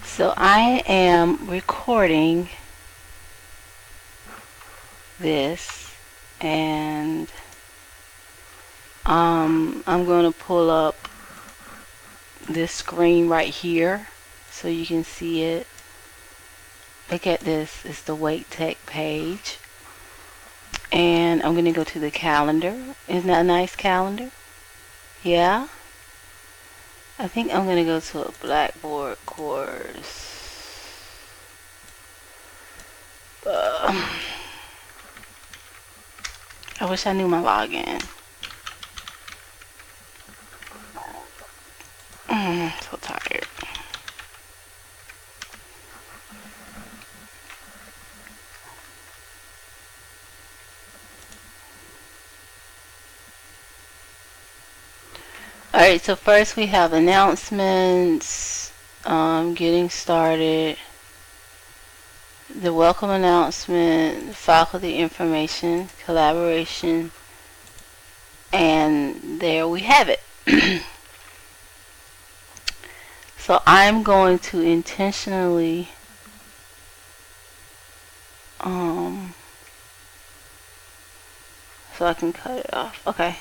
So I am recording this, and I'm going to pull up this screen right here so you can see it. Look at this. It's the Wake Tech page. And I'm going to go to the calendar. Isn't that a nice calendar? Yeah? I think I'm going to go to a Blackboard course. I wish I knew my login. So tired. Alright, so first we have announcements, getting started, the welcome announcement, faculty information, collaboration, and there we have it. So I'm going to intentionally so I can cut it off. Okay.